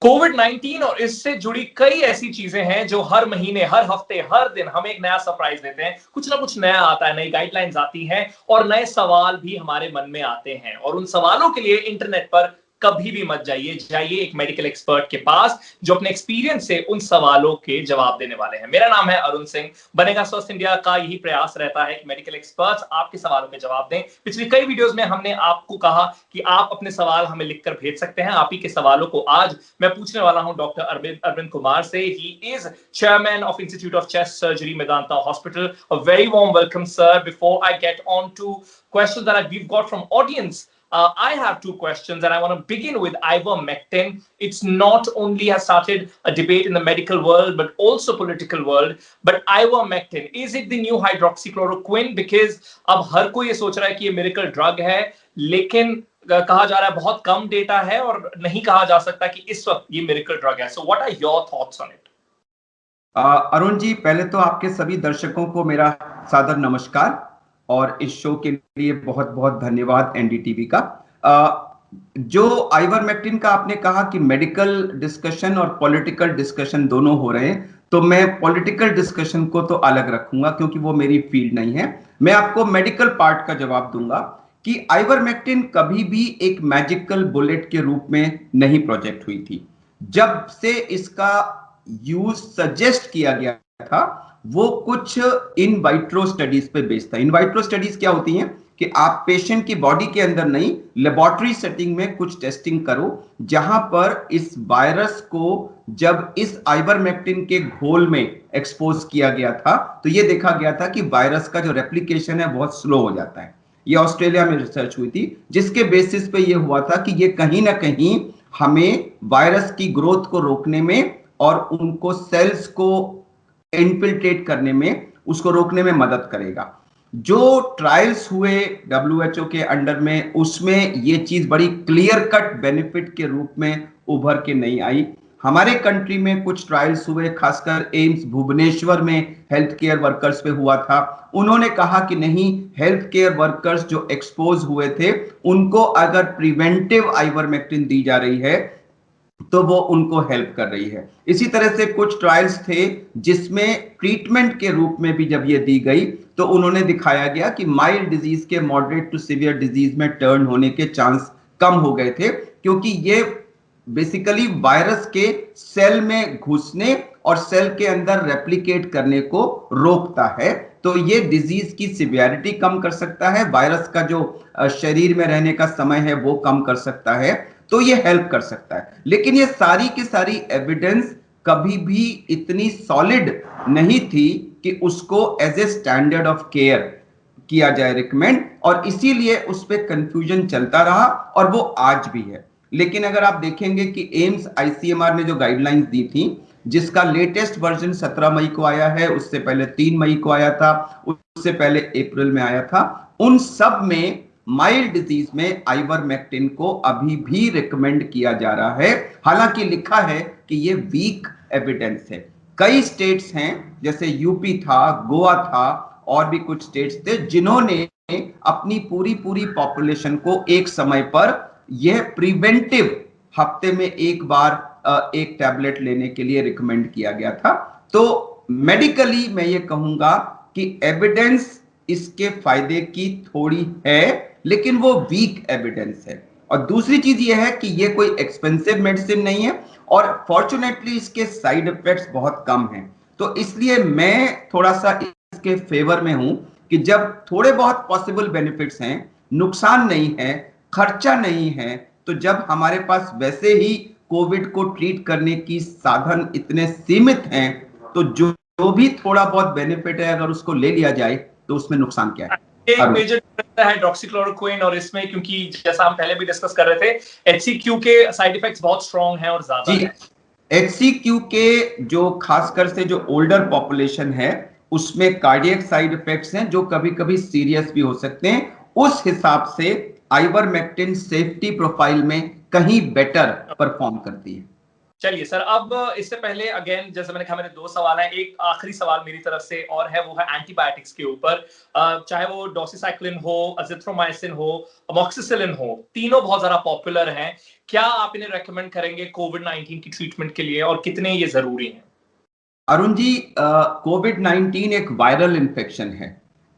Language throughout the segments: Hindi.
कोविड 19 और इससे जुड़ी कई ऐसी चीजें हैं जो हर महीने, हर हफ्ते, हर दिन हमें एक नया सरप्राइज देते हैं। कुछ ना कुछ नया आता है, नई गाइडलाइंस आती हैं और नए सवाल भी हमारे मन में आते हैं। और उन सवालों के लिए इंटरनेट पर कभी भी मत जाइए, जाइए एक मेडिकल एक्सपर्ट के पास जो अपने एक्सपीरियंस से उन सवालों के जवाब देने वाले हैं। मेरा नाम है अरुण सिंह। बनेगा स्वस्थ इंडिया का यही प्रयास रहता है कि मेडिकल एक्सपर्ट्स आपके सवालों के जवाब दें। पिछली कई वीडियोस में हमने आपको कहा कि आप अपने सवाल हमें लिखकर भेज सकते हैं। आप ही के सवालों को आज मैं पूछने वाला हूं डॉक्टर अरविंद कुमार से। He is chairman of institute of chest surgery, Medanta hospital. A very warm welcome sir. Before I get on to questions that we've got from audience, I have two questions and I want to begin with ivermectin. It's not only has started a debate in the medical world but also political world. But ivermectin, is it the new hydroxychloroquine? Because अब हर कोई ये सोच रहा है कि ये miracle drug है, लेकिन कहा जा रहा है बहुत कम डेटा है और नहीं कहा जा सकता कि इस वक्त ये मिरेकल ड्रग है। So what are your thoughts on it? Arun ji, पहले तो आपके सभी दर्शकों को मेरा सादर नमस्कार और इस शो के लिए बहुत बहुत धन्यवाद एनडीटीवी का। जो आइवरमेक्टिन का आपने कहा कि मेडिकल डिस्कशन और पॉलिटिकल डिस्कशन दोनों हो रहे हैं, तो मैं पॉलिटिकल डिस्कशन को तो अलग रखूंगा क्योंकि वो मेरी फील्ड नहीं है। मैं आपको मेडिकल पार्ट का जवाब दूंगा कि आइवरमेक्टिन कभी भी एक मैजिकल बुलेट के रूप में नहीं प्रोजेक्ट हुई थी। जब से इसका यूज सजेस्ट किया गया था वो कुछ इन वाइट्रो स्टडीज पे बेस्ड था। इन वाइट्रो स्टडीज क्या होती हैं कि आप पेशेंट की बॉडी के अंदर नहीं, लेबोरेटरी सेटिंग में कुछ टेस्टिंग करो, जहां पर इस वायरस को जब इस आइवरमेक्टिन के घोल में एक्सपोज किया गया था तो यह देखा गया था कि वायरस का जो रेप्लिकेशन है बहुत स्लो हो जाता है। ये ऑस्ट्रेलिया में रिसर्च हुई थी जिसके बेसिस पे यह हुआ था कि ये कहीं ना कहीं हमें वायरस की ग्रोथ को रोकने में और उनको सेल्स को इनफिल्ट्रेट करने में, उसको रोकने में मदद करेगा। जो ट्रायल्स हुए डब्ल्यूएचओ के अंडर में, उसमें ये चीज बड़ी क्लियर कट बेनिफिट के रूप में उभर के नहीं आई। हमारे कंट्री में कुछ ट्रायल्स हुए, खासकर एम्स भुवनेश्वर में हेल्थ केयर वर्कर्स पे हुआ था। उन्होंने कहा कि नहीं, हेल्थ केयर वर्कर्स जो एक्सपोज हुए थे उनको अगर प्रिवेंटिव आइवरमेक्टिन दी जा रही है तो वो उनको हेल्प कर रही है। इसी तरह से कुछ ट्रायल्स थे जिसमें ट्रीटमेंट के रूप में भी जब ये दी गई तो उन्होंने दिखाया गया कि माइल्ड डिजीज के मॉडरेट टू सीवियर डिजीज में टर्न होने के चांस कम हो गए थे, क्योंकि ये बेसिकली वायरस के सेल में घुसने और सेल के अंदर रेप्लिकेट करने को रोकता है। तो ये डिजीज की सिवियरिटी कम कर सकता है, वायरस का जो शरीर में रहने का समय है वो कम कर सकता है, तो ये हेल्प कर सकता है। लेकिन ये सारी की सारी एविडेंस कभी भी इतनी सॉलिड नहीं थी कि उसको as a standard of care किया जाए रिकमेंड, और इसीलिए उस पर कंफ्यूजन चलता रहा और वो आज भी है। लेकिन अगर आप देखेंगे कि एम्स आईसीएमआर ने जो गाइडलाइंस दी थी, जिसका लेटेस्ट वर्जन 17 मई को आया है, उससे पहले 3 मई को आया था, उससे पहले अप्रैल में आया था, उन सब में माइल्ड डिजीज में आइवरमेक्टिन को अभी भी रिकमेंड किया जा रहा है। हालांकि लिखा है कि ये वीक एविडेंस है। कई स्टेट्स हैं, जैसे यूपी था, गोवा था और भी कुछ स्टेट्स थे, जिन्होंने अपनी पूरी पूरी पॉपुलेशन को एक समय पर यह प्रिवेंटिव हफ्ते में एक बार एक टैबलेट लेने के लिए रिकमेंड किया गया था। तो मेडिकली मैं ये कहूंगा कि एविडेंस इसके फायदे की थोड़ी है, लेकिन वो वीक एविडेंस है। और दूसरी चीज ये है कि ये कोई एक्सपेंसिव मेडिसिन नहीं है और फॉर्चुनेटली इसके साइड इफेक्ट्स बहुत कम हैं। तो इसलिए मैं थोड़ा सा इसके फेवर में हूं कि जब थोड़े बहुत पॉसिबल बेनिफिट्स हैं, नुकसान नहीं है, खर्चा नहीं है, तो जब हमारे पास वैसे ही कोविड को ट्रीट करने की साधन इतने सीमित हैं, तो जो भी थोड़ा बहुत बेनिफिट है अगर उसको ले लिया जाए तो उसमें नुकसान क्या है? एक मेजर डिफरेंस है हाइड्रोक्सीक्लोरोक्विन और इसमें, क्योंकि जैसा हम पहले भी डिस्कस कर रहे थे, एचसीक्यू के साइड इफेक्ट्स बहुत स्ट्रांग हैं और ज्यादा हैं। एचसीक्यू के जो खासकर से जो ओल्डर पॉपुलेशन है उसमें कार्डियक साइड इफेक्ट्स हैं जो कभी कभी सीरियस भी हो सकते हैं। उस हिसाब से आइवरमेक्टिन सेफ्टी प्रोफाइल में कहीं बेटर परफॉर्म करती है। चलिए सर, अब इससे पहले अगेन जैसे मैंने कहा मेरे दो सवाल हैं, एक आखिरी सवाल मेरी तरफ से और है वो है एंटीबायोटिक्स के ऊपर। चाहे वो डोक्सीसाइक्लिन हो, अजिथ्रोमाइसिन हो, अमोक्सिसिलिन हो, तीनों बहुत ज्यादा पॉपुलर हैं। क्या आप इन्हें रेकमेंड करेंगे कोविड-19 की ट्रीटमेंट के लिए और कितने ये जरूरी हैं? अरुण जी, कोविड-19 एक वायरल इन्फेक्शन है।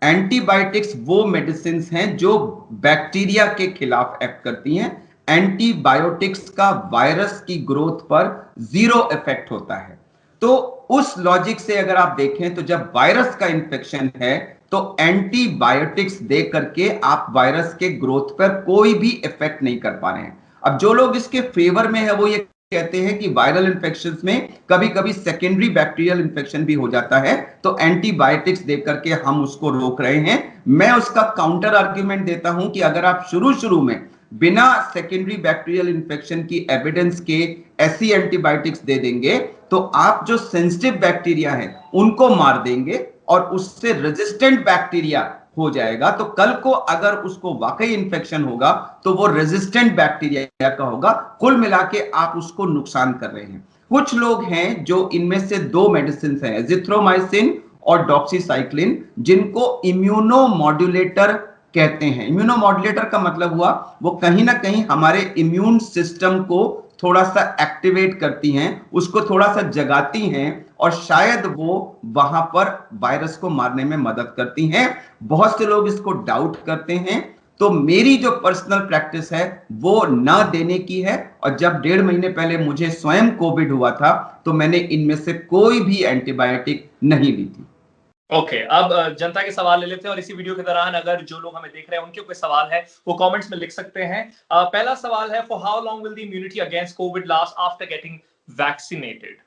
एंटीबायोटिक्स वो मेडिसिन हैं जो बैक्टीरिया के खिलाफ एक्ट करती हैं। एंटीबायोटिक्स का वायरस की ग्रोथ पर जीरो इफेक्ट होता है। तो उस लॉजिक से अगर आप देखें तो जब वायरस का इन्फेक्शन है तो एंटीबायोटिक्स दे करके आप वायरस के ग्रोथ पर कोई भी इफेक्ट नहीं कर पा रहे हैं। अब जो लोग इसके फेवर में है वो ये कहते हैं कि वायरल इन्फेक्शंस में कभी कभी सेकेंडरी बैक्टीरियल इन्फेक्शन भी हो जाता है, तो एंटीबायोटिक्स देकर के हम उसको रोक रहे हैं। मैं उसका काउंटर आर्ग्यूमेंट देता हूं कि अगर आप शुरू शुरू में बिना सेकेंडरी बैक्टीरियल इन्फेक्शन की एविडेंस के ऐसी एंटीबायोटिक्स दे देंगे तो आप जो सेंसिटिव बैक्टीरिया है उनको मार देंगे और उससे रेजिस्टेंट बैक्टीरिया हो जाएगा। तो कल को अगर उसको वाकई इंफेक्शन होगा तो वो रेजिस्टेंट बैक्टीरिया का होगा। कुल मिला के आप उसको नुकसान कर रहे हैं। कुछ लोग हैं जो इनमें से दो मेडिसिन हैं, एजिथ्रोमाइसिन और डॉक्सीसाइक्लिन, जिनको इम्यूनोमॉड्यूलेटर कहते हैं। इम्यूनोमॉड्यूलेटर का मतलब हुआ वो कहीं ना कहीं हमारे इम्यून सिस्टम को थोड़ा सा एक्टिवेट करती हैं, उसको थोड़ा सा जगाती हैं और शायद वो वहां पर वायरस को मारने में मदद करती हैं। बहुत से लोग इसको डाउट करते हैं, तो मेरी जो पर्सनल प्रैक्टिस है वो ना देने की है। और जब 1.5 महीने पहले मुझे स्वयं कोविड हुआ था तो मैंने इनमें से कोई भी एंटीबायोटिक नहीं ली थी। ओके, अब जनता के सवाल ले लेते हैं और इसी वीडियो के दौरान अगर जो लोग हमें देख रहे हैं उनके कोई सवाल है वो कमेंट्स में लिख सकते हैं। पहला सवाल है, for how long will the immunity against Covid last after getting vaccinated?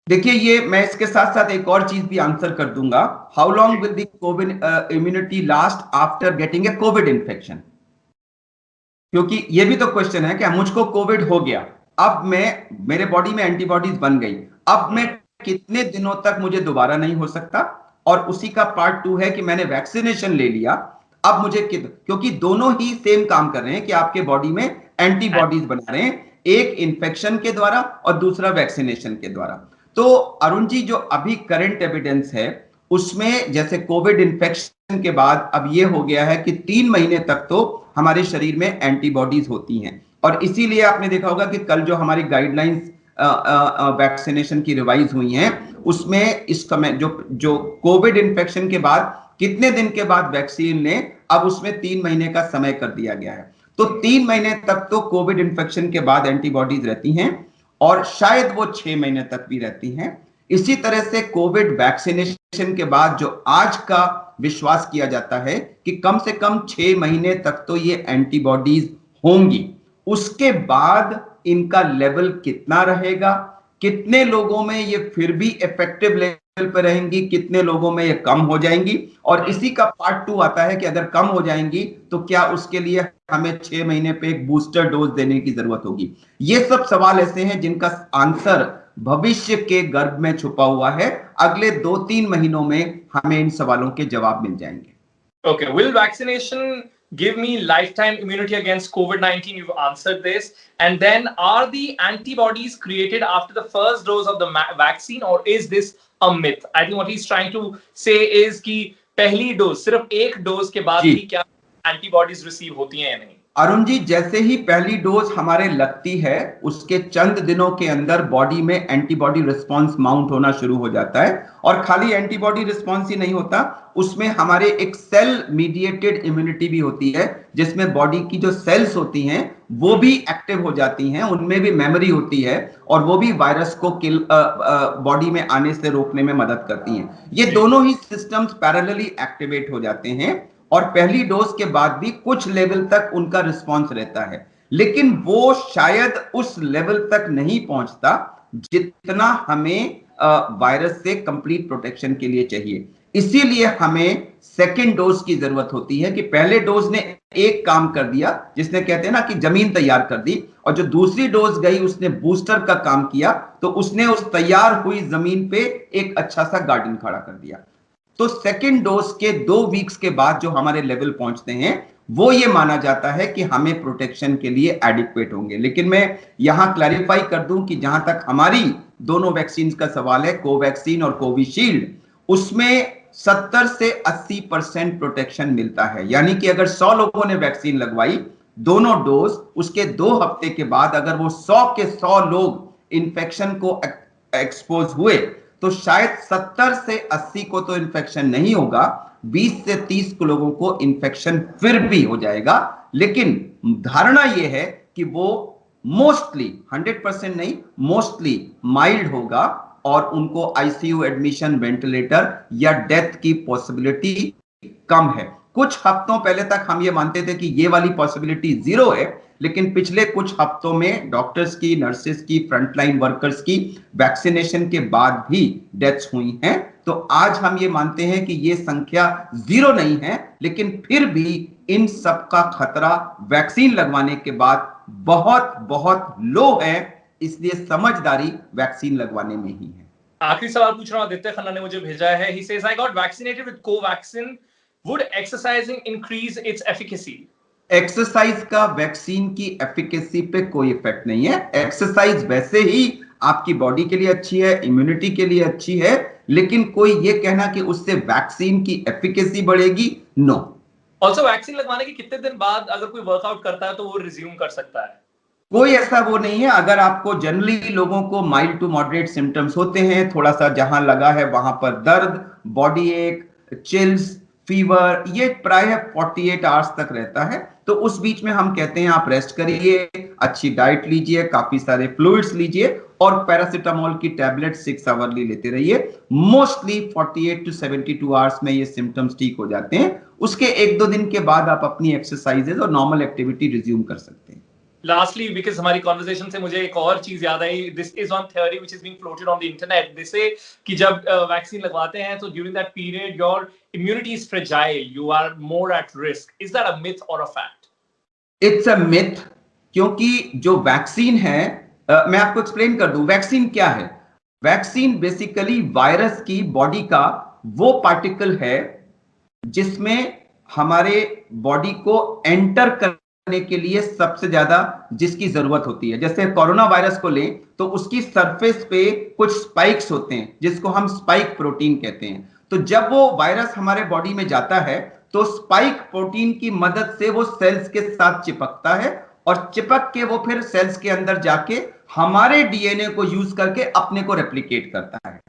देखिए, ये मैं इसके साथ साथ एक और चीज भी आंसर कर दूंगा। How long will the Covid immunity last after getting a Covid infection, क्योंकि ये भी तो क्वेश्चन है कि मुझको कोविड हो गया, अब मेरे बॉडी में एंटीबॉडीज बन गई, अब मैं कितने दिनों तक मुझे दोबारा नहीं हो सकता। और उसी का पार्ट 2 है कि मैंने वैक्सीनेशन ले लिया, अब मुझे क्योंकि दोनों ही सेम काम कर रहे हैं कि आपके बॉडी में एंटीबॉडीज बना रहे हैं, एक इन्फेक्शन के द्वारा और दूसरा वैक्सीनेशन के द्वारा। तो अरुण जी, जो अभी करंट एविडेंस है उसमें जैसे कोविड इन्फेक्शन के बाद अब ये हो गया है कि 3 महीने तक तो हमारे शरीर में एंटीबॉडीज होती हैं। और इसीलिए आपने देखा होगा कि कल जो हमारी गाइडलाइंस वैक्सीनेशन की रिवाइज हुई हैं उसमें इस समय जो कोविड इन्फेक्शन के बाद कितने दिन के बाद वैक्सीन लें, अब उसमें 3 महीने का समय कर दिया गया है। तो 3 महीने तक तो कोविड इन्फेक्शन के बाद एंटीबॉडीज रहती हैं और शायद वो 6 महीने तक भी रहती हैं। इसी तरह से कोविड वैक्सीनेशन के बाद जो आज का विश्वास किया जाता है कि कम से कम 6 महीने तक तो ये एंटीबॉडीज होंगी। उसके बाद इनका लेवल कितना रहेगा, कितने लोगों में ये फिर भी इफेक्टिव लेवल पर रहेंगी, कितने लोगों में ये कम हो जाएंगी, और इसी का पार्ट 2 आता है कि अगर कम हो जाएंगी तो क्या उसके लिए हमें 6 महीने पे एक बूस्टर डोज देने की जरूरत होगी। ये सब सवाल ऐसे हैं जिनका आंसर भविष्य के गर्भ में छुपा हुआ है। अगले 2-3 महीनों में हमें इन सवालों के जवाब मिल जाएंगे। Okay, will vaccination give me lifetime immunity against COVID-19? You've answered this. And then, are the antibodies created after the first dose of the vaccine, or is this a myth? I think what he's trying to say is कि पहली डोज, सिर्फ एक डोज के बाद ही क्या एंटीबॉडीज रिसीव होती हैं या नहीं? अरुण जी, जैसे ही पहली डोज हमारे लगती है उसके चंद दिनों के अंदर बॉडी में एंटीबॉडी रिस्पांस माउंट होना शुरू हो जाता है। और खाली एंटीबॉडी रिस्पांस ही नहीं होता, उसमें हमारे एक सेल मीडिएटेड इम्यूनिटी भी होती है जिसमें बॉडी की जो सेल्स होती हैं वो भी एक्टिव हो जाती हैं, उनमें भी मेमोरी होती है और वो भी वायरस को बॉडी में आने से रोकने में मदद करती हैं। ये दोनों ही सिस्टम्स पैरेलली एक्टिवेट हो जाते हैं और पहली डोज के बाद भी कुछ लेवल तक उनका रिस्पांस रहता है, लेकिन वो शायद उस लेवल तक नहीं पहुंचता जितना हमें वायरस से कंप्लीट प्रोटेक्शन के लिए चाहिए। इसीलिए हमें सेकेंड डोज की जरूरत होती है कि पहले डोज ने एक काम कर दिया, जिसने कहते हैं ना कि जमीन तैयार कर दी, और जो दूसरी डोज गई उसने बूस्टर का काम किया, तो उसने उस तैयार हुई जमीन पे एक अच्छा सा गार्डन खड़ा कर दिया। तो सेकेंड डोज के 2 वीक्स के बाद जो हमारे लेवल पहुंचते हैं वो ये माना जाता है कि हमें प्रोटेक्शन के लिए एडिक्वेट होंगे। लेकिन मैं यहां क्लैरिफाई कर दूं कि जहां तक हमारी दोनों वैक्सीन का सवाल है, कोवैक्सीन और कोविशील्ड, उसमें 70 से 80% प्रोटेक्शन मिलता है। यानी कि अगर 100 लोगों ने वैक्सीन लगवाई दोनों डोज, उसके 2 हफ्ते के बाद अगर वो 100 के 100 लोग इन्फेक्शन को एक्सपोज हुए तो शायद 70 से 80 को तो इन्फेक्शन नहीं होगा, 20 से 30 लोगों को इन्फेक्शन फिर भी हो जाएगा। लेकिन धारणा यह है कि वो मोस्टली 100% नहीं, मोस्टली माइल्ड होगा और उनको आईसीयू एडमिशन, वेंटिलेटर या डेथ की पॉसिबिलिटी कम है। कुछ हफ्तों पहले तक हम ये मानते थे कि ये वाली पॉसिबिलिटी 0 है, लेकिन पिछले कुछ हफ्तों में डॉक्टर्स की, नर्सेस की, फ्रंटलाइन वर्कर्स की वैक्सीनेशन के बाद भी डेथ्स हुई हैं। तो आज हम ये मानते हैं कि ये संख्या 0 नहीं है, लेकिन फिर भी इन सब का खतरा वैक्सीन लगवाने के बाद बहुत बहुत लो है, इसलिए समझदारी वैक्सीन लगवाने में ही है। आखिरी सवाल पूछ रहा हूं, आदित्य खन्ना ने मुझे भेजा है। He says, I got vaccinated with Covaxin. Would exercising increase its efficacy? Exercise का वैक्सीन की एफिकेसी पे कोई इफेक्ट नहीं है। एक्सरसाइज वैसे ही आपकी बॉडी के लिए अच्छी है, इम्यूनिटी के लिए अच्छी है, लेकिन कोई ये कहना कि उससे वैक्सीन की एफिकेसी बढ़ेगी, नो। ऑल्सो वैक्सीन लगवाने के कितने दिन बाद अगर कोई वर्कआउट करता है तो वो रिज्यूम कर सकता है? कोई ऐसा वो नहीं है। अगर आपको जनरली लोगों को माइल्ड टू मॉडरेट सिम्टम्स होते हैं, थोड़ा सा जहां लगा है वहां पर दर्द, बॉडी एक, चिल्स, फीवर, ये प्राय 48 आवर्स तक रहता है। तो उस बीच में हम कहते हैं आप रेस्ट करिए, अच्छी डाइट लीजिए, काफी सारे फ्लूइड्स लीजिए और पैरासिटामोल की टैबलेट 6 आवरली लेते रहिए। मोस्टली 48 टू 72 आवर्स में ये सिम्टम्स ठीक हो जाते हैं। उसके 1-2 दिन के बाद आप अपनी एक्सरसाइजेज और नॉर्मल एक्टिविटी रिज्यूम कर सकते हैं। Lastly, because हमारी कॉन्वर्सेशन से मुझे एक और चीज याद आई। This is one theory which is being floated on the internet. This say कि जब वैक्सीन लगवाते हैं तो during that period your immunity is fragile, you are more at risk. Is that a myth और a fact? It's a myth, क्योंकि जो वैक्सीन है, मैं आपको एक्सप्लेन कर दूं वैक्सीन क्या है। वैक्सीन बेसिकली वायरस की बॉडी का वो पार्टिकल है जिसमें हमारे बॉडी को एंटर करने के लिए सबसे ज्यादा जिसकी जरूरत होती है। जैसे कोरोना वायरस को लें तो उसकी सरफेस पे कुछ स्पाइक्स होते हैं जिसको हम स्पाइक प्रोटीन कहते हैं। तो जब वो वायरस हमारे बॉडी में जाता है तो स्पाइक प्रोटीन की मदद से वो सेल्स के साथ चिपकता है और चिपक के वो फिर सेल्स के अंदर जाके हमारे डीएनए को यूज करके अपने को रेप्लिकेट करता है।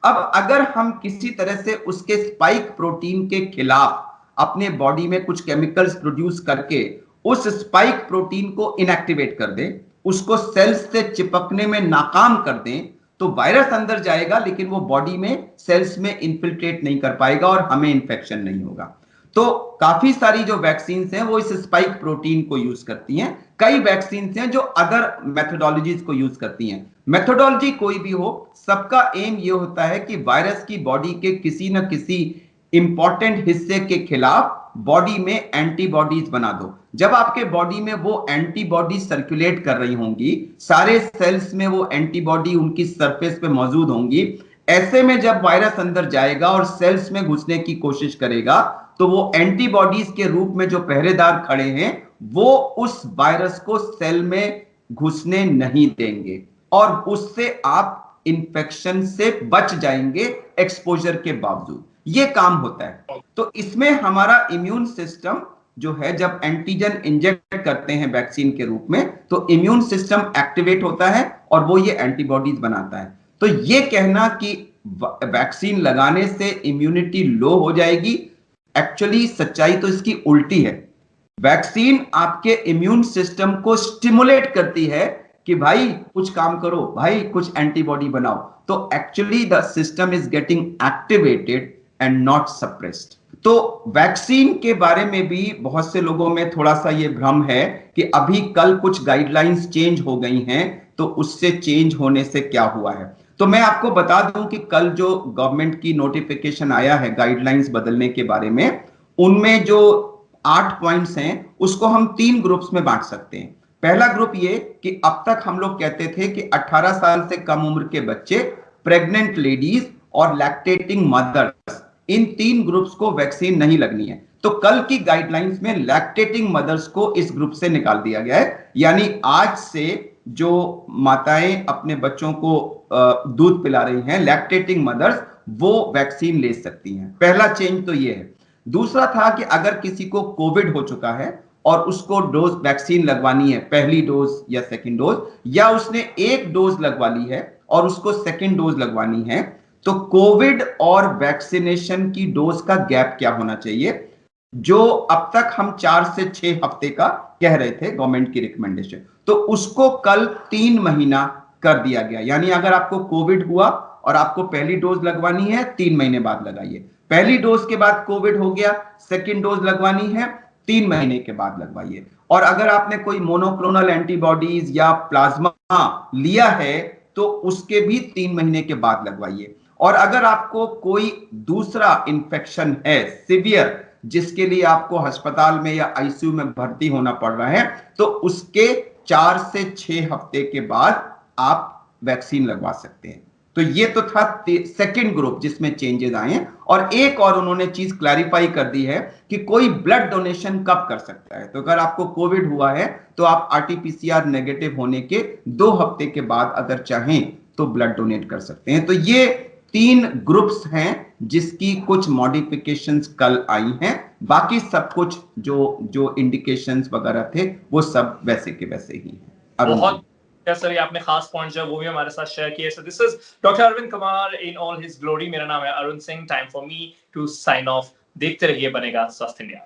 अब अगर हम किसी तरह से उसके स्पाइक प्रोटीन के खिलाफ अपने बॉडी में कुछ केमिकल्स प्रोड्यूस करके उस स्पाइक प्रोटीन को इनएक्टिवेट कर दें, उसको सेल्स से चिपकने में नाकाम कर दें, तो वायरस अंदर जाएगा लेकिन वो बॉडी में सेल्स में इन्फिल्ट्रेट नहीं कर पाएगा और हमें इंफेक्शन नहीं होगा। तो काफी सारी जो वैक्सीन हैं वो इस स्पाइक प्रोटीन को यूज करती हैं। कई वैक्सीन हैं जो अदर मेथोडोलॉजीज को यूज करती हैं। मेथोडोलॉजी कोई भी हो, सबका एम ये होता है कि वायरस की बॉडी के किसी न किसी इंपॉर्टेंट हिस्से के खिलाफ बॉडी में एंटीबॉडीज बना दो। जब आपके बॉडी में वो एंटीबॉडी सर्कुलेट कर रही होंगी, सारे सेल्स में वो एंटीबॉडी उनकी सरफेस पे मौजूद होंगी, ऐसे में जब वायरस अंदर जाएगा और सेल्स में घुसने की कोशिश करेगा तो वो एंटीबॉडीज के रूप में जो पहरेदार खड़े हैं वो उस वायरस को सेल में घुसने नहीं देंगे और उससे आप इंफेक्शन से बच जाएंगे एक्सपोजर के बावजूद। ये काम होता है। तो इसमें हमारा इम्यून सिस्टम जो है, जब एंटीजन इंजेक्ट करते हैं वैक्सीन के रूप में तो इम्यून सिस्टम एक्टिवेट होता है और वो ये एंटीबॉडीज बनाता है। तो ये कहना कि वैक्सीन लगाने से इम्यूनिटी लो हो जाएगी, एक्चुअली सच्चाई तो इसकी उल्टी है। वैक्सीन आपके इम्यून सिस्टम को स्टिमुलेट करती है कि भाई कुछ काम करो, भाई कुछ एंटीबॉडी बनाओ। तो actually the system is getting activated and not suppressed. तो वैक्सीन के बारे में भी बहुत से लोगों में थोड़ा सा ये भ्रम है कि अभी कल कुछ गाइडलाइंस चेंज हो गई हैं तो उससे चेंज होने से क्या हुआ है। तो मैं आपको बता दूं कि कल जो गवर्नमेंट की नोटिफिकेशन आया है गाइडलाइंस बदलने के बारे में, उनमें जो 8 पॉइंट्स हैं उसको हम 3 ग्रुप्स में बांट सकते हैं। पहला ग्रुप ये कि अब तक हम लोग कहते थे कि 18 साल से कम उम्र के बच्चे, प्रेग्नेंट लेडीज और लैक्टेटिंग मदर्स, इन 3 ग्रुप्स को वैक्सीन नहीं लगनी है। तो कल की गाइडलाइंस में लैक्टेटिंग मदर्स को इस ग्रुप से निकाल दिया गया है, यानी आज से जो माताएं अपने बच्चों को दूध पिला रही हैं, लैक्टेटिंग मदर्स, वो वैक्सीन ले सकती हैं। पहला चेंज तो ये है। दूसरा था कि अगर किसी को कोविड हो चुका है और उसको डोज वैक्सीन लगवानी है, पहली डोज या सेकंड डोज, या उसने एक डोज लगवा ली है और उसको सेकंड डोज लगवानी है, तो कोविड और वैक्सीनेशन की डोज का गैप क्या होना चाहिए, जो अब तक हम 4 से 6 हफ्ते का कह रहे थे गवर्नमेंट की रिकमेंडेशन, तो उसको कल 3 महीना कर दिया गया। यानी अगर आपको कोविड हुआ और आपको पहली डोज लगवानी है, 3 महीने बाद लगाइए। पहली डोज के बाद कोविड हो गया, सेकंड डोज लगवानी है, 3 महीने के बाद लगवाइए। और अगर आपने कोई मोनोक्लोनल एंटीबॉडीज या प्लाज्मा लिया है तो उसके भी 3 महीने के बाद लगवाइए। और अगर आपको कोई दूसरा इंफेक्शन है सिवियर, जिसके लिए आपको अस्पताल में या आईसीयू में भर्ती होना पड़ रहा है, तो उसके 4 से 6 हफ्ते के बाद आप वैक्सीन लगवा सकते हैं। तो ये तो था सेकंड ग्रुप जिसमें चेंजेस आए हैं। और एक और उन्होंने चीज क्लैरिफाई कर दी है कि कोई ब्लड डोनेशन कब कर सकता है। तो अगर आपको कोविड हुआ है तो आप आरटीपीसीआर नेगेटिव होने के 2 हफ्ते के बाद अगर चाहें तो ब्लड डोनेट कर सकते हैं। तो ये 3 ग्रुप्स हैं जिसकी कुछ मॉडिफिकेशंस कल आई हैं। बाकी सब कुछ जो इंडिकेशंस वगैरह थे वो सब वैसे के वैसे ही हैं। बहुत सर, ये आपने खास पॉइंट जो वो भी हमारे साथ शेयर किए। So this is doctor Arvind Kumar in all his glory. मेरा नाम है Arun Singh. Time for me to sign off. देखते रहिए बनेगा स्वस्थ इंडिया।